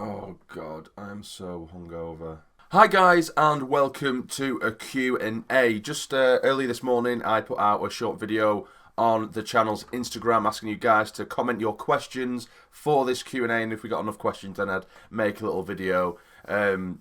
Oh God, I'm so hungover. Hi guys, and welcome to a Q&A. Just early this morning, I put out a short video on the channel's Instagram asking you guys to comment your questions for this Q&A, and if we got enough questions, then I'd make a little video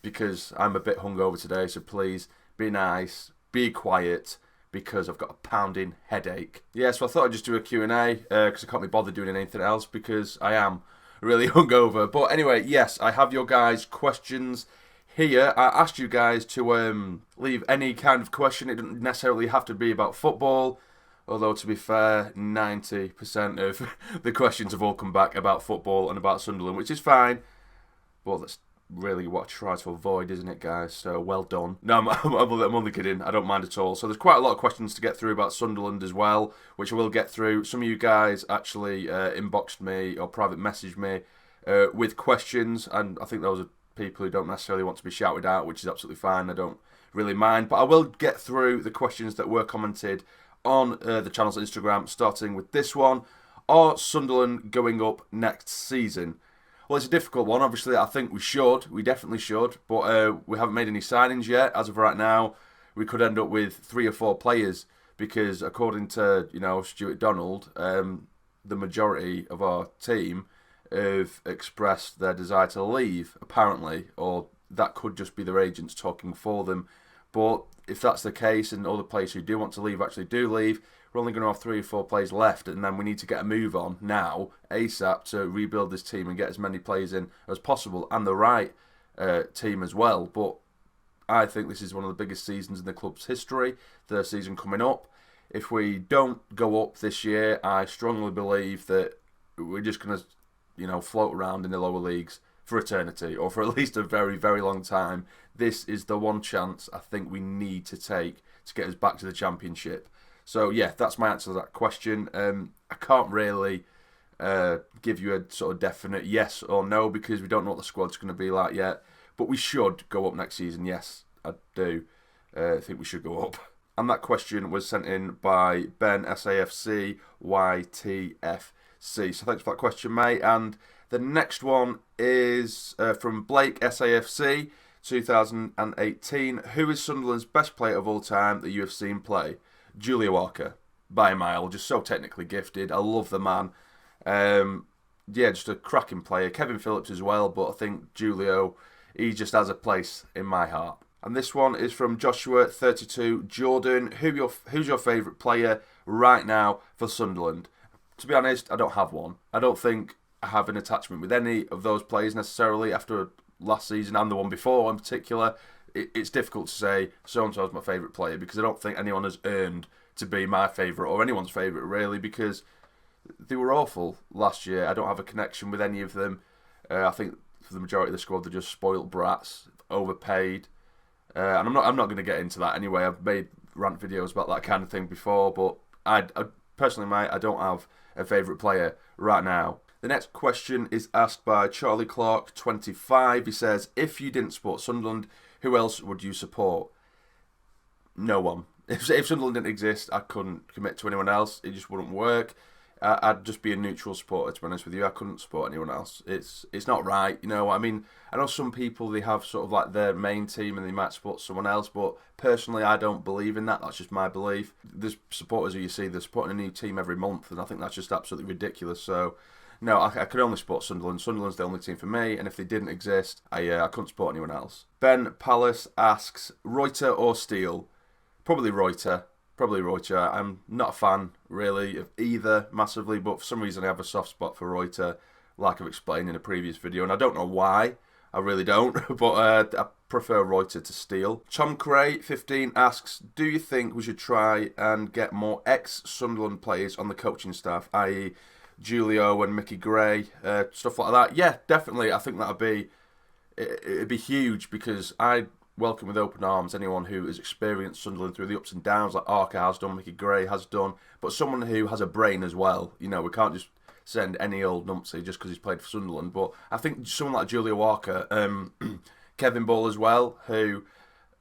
because I'm a bit hungover today. So please be nice, be quiet, because I've got a pounding headache. Yeah, so I thought I'd just do a Q&A because I can't be bothered doing anything else because I am really hungover. But anyway, yes, I have your guys' questions here. I asked you guys to leave any kind of question. It doesn't necessarily have to be about football, although to be fair, 90% of the questions have all come back about football and about Sunderland, which is fine. But that's really what I try to avoid, isn't it, guys? So well done. No, I'm only kidding. I don't mind at all. So there's quite a lot of questions to get through about Sunderland as well, which I will get through. Some of you guys actually inboxed me or private messaged me with questions, and I think those are people who don't necessarily want to be shouted out, which is absolutely fine. I don't really mind. But I will get through the questions that were commented on the channel's Instagram, starting with this one. Are Sunderland going up next season? Well, it's a difficult one. Obviously, I think we should. We definitely should. But we haven't made any signings yet. As of right now, we could end up with 3 or 4 players because, according to Stuart Donald, the majority of our team have expressed their desire to leave, apparently, or that could just be their agents talking for them. But if that's the case and all the players who do want to leave actually do leave, we're only going to have 3 or 4 players left, and then we need to get a move on now, ASAP, to rebuild this team and get as many players in as possible, and the right team as well. But I think this is one of the biggest seasons in the club's history, the season coming up. If we don't go up this year, I strongly believe that we're just going to, float around in the lower leagues for eternity, or for at least a very, very long time. This is the one chance I think we need to take to get us back to the Championship. So yeah, that's my answer to that question. I can't really give you a sort of definite yes or no because we don't know what the squad's going to be like yet. But we should go up next season. Yes, I do think we should go up. And that question was sent in by Ben SAFC YTFC. So thanks for that question, mate. And the next one is from Blake SAFC 2018. Who is Sunderland's best player of all time that you have seen play? Julia Walker, by a mile, just so technically gifted. I love the man. Just a cracking player. Kevin Phillips as well, but I think Julio, he just has a place in my heart. And this one is from Joshua32 Jordan. Who's your favourite player right now for Sunderland? To be honest, I don't have one. I don't think I have an attachment with any of those players necessarily after last season and the one before in particular. It's difficult to say so-and-so is my favourite player because I don't think anyone has earned to be my favourite or anyone's favourite really because they were awful last year. I don't have a connection with any of them. I think for the majority of the squad they're just spoilt brats, overpaid. And I'm not going to get into that anyway. I've made rant videos about that kind of thing before, but I personally, mate, I don't have a favourite player right now. The next question is asked by Charlie Clark 25. He says, if you didn't support Sunderland, who else would you support? No one. If Sunderland didn't exist, I couldn't commit to anyone else. It just wouldn't work. I'd just be a neutral supporter, to be honest with you. I couldn't support anyone else. It's not right. I mean, I know some people, they have sort of like their main team and they might support someone else, but personally, I don't believe in that. That's just my belief. There's supporters who you see, they're supporting a new team every month, and I think that's just absolutely ridiculous. So, no, I could only support Sunderland. Sunderland's the only team for me, and if they didn't exist, I couldn't support anyone else. Ben Palace asks, Reuter or Steele? Probably Reuter. I'm not a fan, really, of either massively, but for some reason I have a soft spot for Reuter, like I've explained in a previous video, and I don't know why. I really don't, but I prefer Reuter to Steele. Tom Cray, 15, asks, do you think we should try and get more ex-Sunderland players on the coaching staff, i.e. Julio and Mickey Gray, stuff like that? Yeah, definitely. I think it'd be huge because I welcome with open arms anyone who has experienced Sunderland through the ups and downs, like Arca has done, Mickey Gray has done, but someone who has a brain as well. We can't just send any old numpsy just because he's played for Sunderland. But I think someone like Julia Walker, Kevin Ball as well, who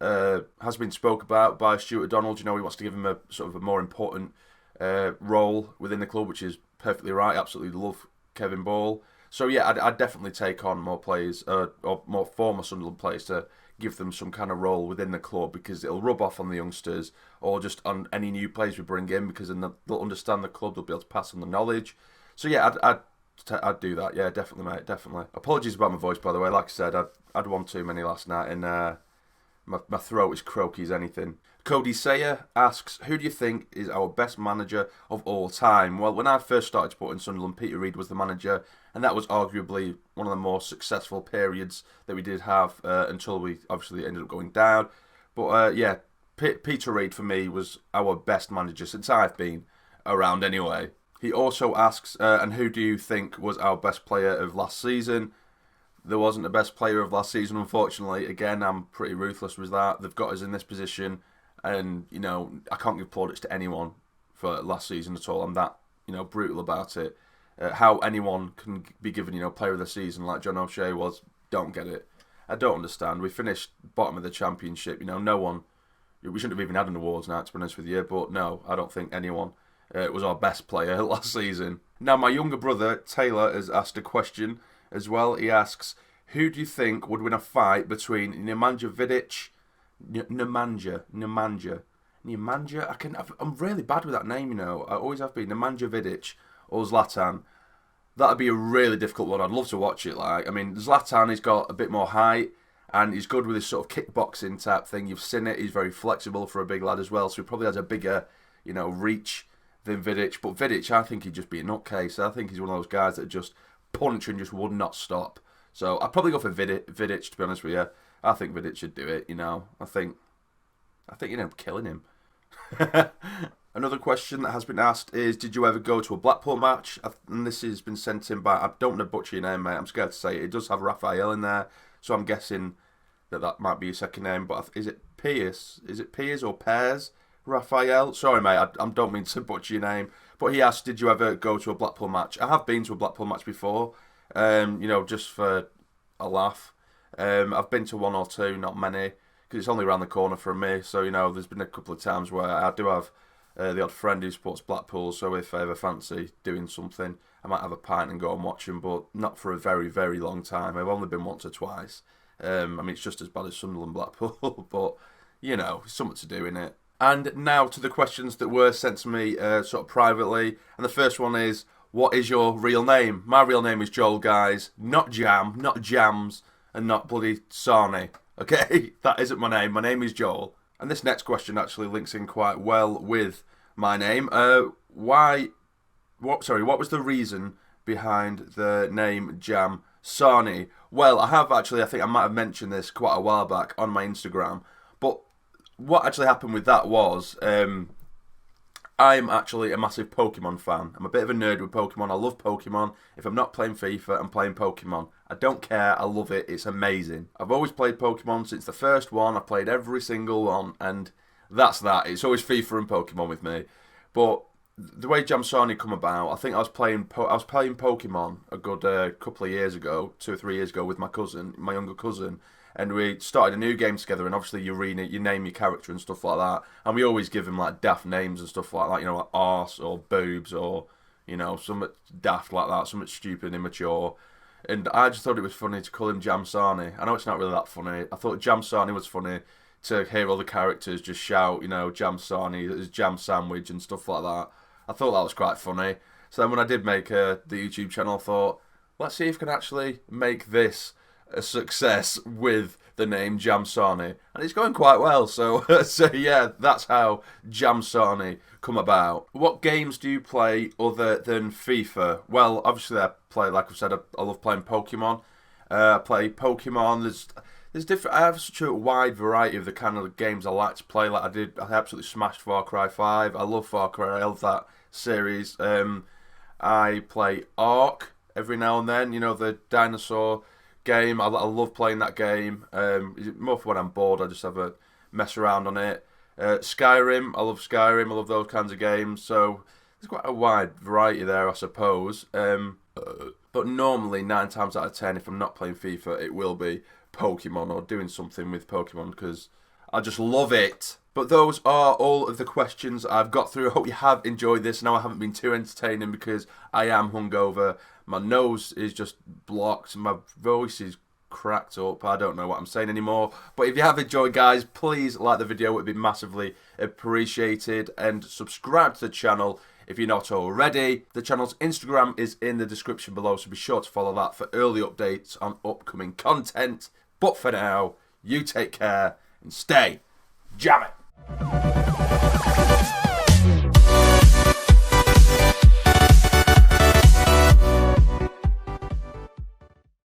has been spoke about by Stuart Donald. He wants to give him a sort of a more important role within the club, which is perfectly right. Absolutely love Kevin Ball. So yeah, I'd definitely take on more players or more former Sunderland players to give them some kind of role within the club, because it'll rub off on the youngsters or just on any new players we bring in, because then they'll understand the club, they'll be able to pass on the knowledge. So yeah, I'd do that. Yeah, definitely, mate, definitely. Apologies about my voice, by the way. Like I said, I'd won too many last night, and my throat is croaky as anything. Cody Sayer asks, who do you think is our best manager of all time? Well, when I first started supporting Sunderland, Peter Reid was the manager, and that was arguably one of the more successful periods that we did have until we obviously ended up going down. But yeah, Peter Reid for me was our best manager since I've been around anyway. He also asks, and who do you think was our best player of last season? There wasn't the best player of last season, unfortunately. Again, I'm pretty ruthless with that. They've got us in this position, and, you know, I can't give plaudits to anyone for last season at all. I'm that, you know, brutal about it. How anyone can be given, you know, player of the season like John O'Shea was, don't get it. I don't understand. We finished bottom of the championship. You know, no one, we shouldn't have even had an awards now, to be honest with you, but no, I don't think anyone was our best player last season. Now, my younger brother, Taylor, has asked a question as well. He asks, who do you think would win a fight between Nemanja Vidic, I'm really bad with that name, you know. I always have been. Nemanja Vidic or Zlatan. That'd be a really difficult one. I'd love to watch it. Like, I mean, Zlatan, he's got a bit more height, and he's good with his sort of kickboxing type thing. You've seen it. He's very flexible for a big lad as well, so he probably has a bigger, you know, reach than Vidic. But Vidic, I think he'd just be a nutcase. I think he's one of those guys that just punch and just would not stop. So I'd probably go for Vidic, to be honest with you. I think Vidic should do it, you know. I think you'd end up killing him. Another question that has been asked is, did you ever go to a Blackpool match? And this has been sent in by, I don't want to butcher your name, mate. I'm scared to say it. It does have Raphael in there, so I'm guessing that might be your second name. But is it Piers? Is it Piers or Pears? Raphael? Sorry, mate. I don't mean to butcher your name. But he asked, did you ever go to a Blackpool match? I have been to a Blackpool match before, you know, just for a laugh. I've been to one or two, not many, because it's only around the corner from me. So, you know, there's been a couple of times where I do have the odd friend who supports Blackpool, so if I ever fancy doing something, I might have a pint and go and watch them, but not for a very, very long time. I've only been once or twice. I mean, it's just as bad as Sunderland Blackpool, but, you know, something to do in it. And now to the questions that were sent to me sort of privately. And the first one is, what is your real name? My real name is Joel, guys. Not Jam, not Jams, and not bloody Sarnie. Okay? That isn't my name. My name is Joel. And this next question actually links in quite well with my name. What was the reason behind the name Jam Sarnie? Well, I think I might have mentioned this quite a while back on my Instagram. But what actually happened with that was, I'm actually a massive Pokemon fan. I'm a bit of a nerd with Pokemon. I love Pokemon. If I'm not playing FIFA, I'm playing Pokemon. I don't care. I love it. It's amazing. I've always played Pokemon since the first one. I've played every single one, and that's that. It's always FIFA and Pokemon with me. But the way Jamsani come about, I think I was playing Pokemon a good couple of years ago, 2 or 3 years ago, with my younger cousin. And we started a new game together, and obviously you name your character and stuff like that. And we always give him like daft names and stuff like that, you know, like arse or boobs or, you know, something daft like that, something stupid and immature. And I just thought it was funny to call him Jamsani. I know it's not really that funny. I thought Jamsani was funny to hear all the characters just shout, you know, Jamsani, jam sandwich and stuff like that. I thought that was quite funny. So then when I did make the YouTube channel, I thought, let's see if we can actually make this a success with the name Jamsani, and it's going quite well. So yeah, that's how Jamsani come about. What games do you play other than FIFA? Well, obviously I play, like I've said, I love playing Pokemon. I play Pokemon. There's different. I have such a wide variety of the kind of games I like to play. Like I absolutely smashed Far Cry 5. I love Far Cry. I love that series. I play Ark every now and then. You know, the dinosaur game. I love playing that game. More for when I'm bored. I just have a mess around on it. Skyrim. I love Skyrim. I love those kinds of games. So there's quite a wide variety there, I suppose. But normally 9 times out of 10, if I'm not playing FIFA, it will be Pokemon or doing something with Pokemon, because I just love it. But those are all of the questions I've got through. I hope you have enjoyed this. Now I haven't been too entertaining because I am hungover. My nose is just blocked. My voice is cracked up. I don't know what I'm saying anymore. But if you have enjoyed, guys, please like the video. It would be massively appreciated. And subscribe to the channel if you're not already. The channel's Instagram is in the description below, so be sure to follow that for early updates on upcoming content. But for now, you take care and stay jamming.